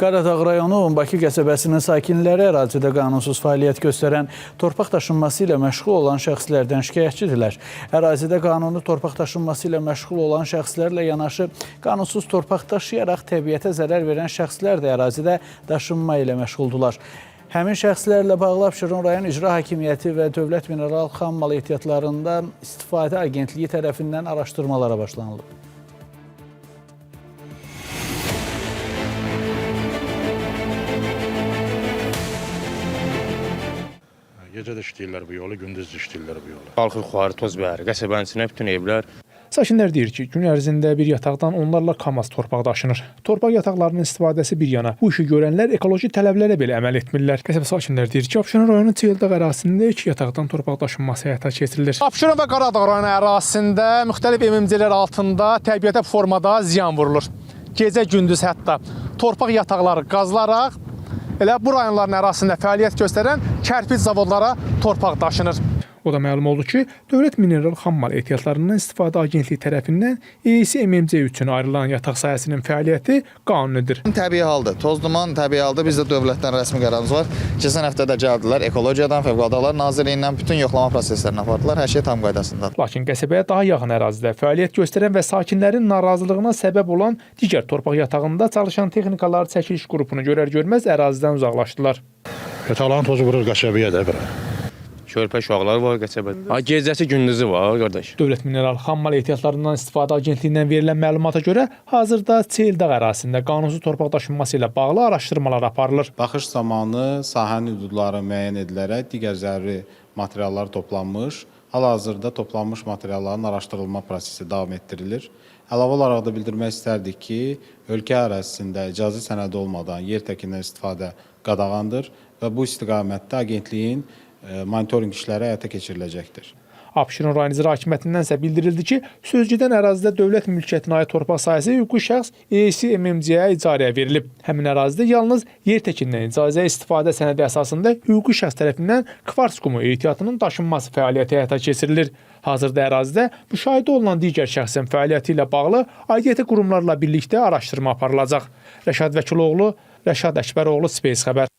Qaradağ rayonu Bakı qəsəbəsinin sakinləri ərazidə qanunsuz fəaliyyət göstərən torpaq daşınması ilə məşğul olan şəxslərdən şikayətçidirlər. Ərazidə qanuni torpaq daşınması ilə məşğul olan şəxslərlə yanaşı qanunsuz torpaq daşıyaraq təbiətə zərər verən şəxslər də ərazidə daşınma ilə məşğuldular. Həmin şəxslərlə bağlı Abşeron rayon İcra Hakimiyyəti və Dövlət Mineral Xam Mal Ehtiyatlarından İstifadə Agentliyi tərəfindən araşdırmalara başlanılıb. Gecə də işləyirlər bu yolu, gündüz də işləyirlər bu yolu. Qalxır xuarı, toz bəhəri, qəsəbənin içinə bütün evlər. Sakinlər deyir ki, gün ərzində bir yataqdan onlarla kamaz torpaq daşınır. Torpaq yataqlarının istifadəsi bir yana, bu işi görənlər ekoloji tələblərə belə əməl etmirlər. Qəsəbə sakinlər deyir ki, Abşeron rayonu Çeldağ ərazisində 2 yataqdan torpaq daşınması həyata keçirilir. Abşeron və Qaradağ rayonu ərazisində müxtəlif MMC-lər altında təbiətə formada ziyan vurulur. Gecə-gündüz hətta torpaq yataqları qazılaraq elə bu rayonların ərazisində fəaliyyət göstərən kərpic zavodlara torpaq daşınır. O da məlum oldu ki, Dövlət Mineral Xam Mal Ehtiyatlarından İstifadə Agentliyi tərəfindən EIC-MMC üçün ayrılan yataq sahəsinin fəaliyyəti qanunidir. Təbii haldır, toz duman təbii haldır. Bizdə dövlətdən rəsmi qərarımız var. Keçən həftə də gəldilər, Ekologiyadan, Fövqəladə Hallar Nazirliyindən bütün yoxlama proseslərini apardılar. Hər şey tam qaydasındadır. Lakin qəsəbəyə daha yaxın ərazidə fəaliyyət göstərən və sakinlərin narazılığına səbəb olan digər torpaq yatağında çalışan texnikalar çəkiliş qrupunu görər-görməz ərazidən uzaqlaşdılar. Yataqların tozu vurur qəsəbəyə də bura. Körpə uşaqlar var qəsəbədə. Gecəsi gündüzü var qardaş. Dövlət Mineral Xam Mal Ehtiyatlarından İstifadə Agentliyindən verilən məlumata görə hazırda Çeldağ ərazisində qanunsuz torpaq daşınması ilə bağlı araşdırmalar aparılır. Baxış zamanı sahənin hüdudları müəyyən edilərək digər zəruri materiallar toplanmış, hal-hazırda toplanmış materialların araşdırılma prosesi davam etdirilir. Əlavə olaraq da bildirmək istərdik ki, ölkə ərazisində icazə sənədi olmadan yer təkindən istifadə qadağandır və bu istiqamətdə agentliyin monitorinq işləri həyata keçiriləcəkdir. Abşeron rayon İcra Hakimiyyətindən isə bildirildi ki, sözgedən ərazidə dövlət mülkiyyətinə aid torpaq sahəsi hüquqi şəxs EIC-MMC-yə icarəyə verilib. Həmin ərazidə yalnız yer təkindən icazə istifadə sənədi əsasında hüquqi şəxs tərəfindən kvarts qumu ehtiyatının daşınması fəaliyyəti həyata keçirilir. Hazırda ərazidə müşahidə olunan digər şəxsin fəaliyyəti ilə bağlı aidiyyəti qurumlarla birlikdə araşdırma aparılacaq. Rəşad Vəkiloğlu, Rəşad Əkbəroğlu, Space xəbər.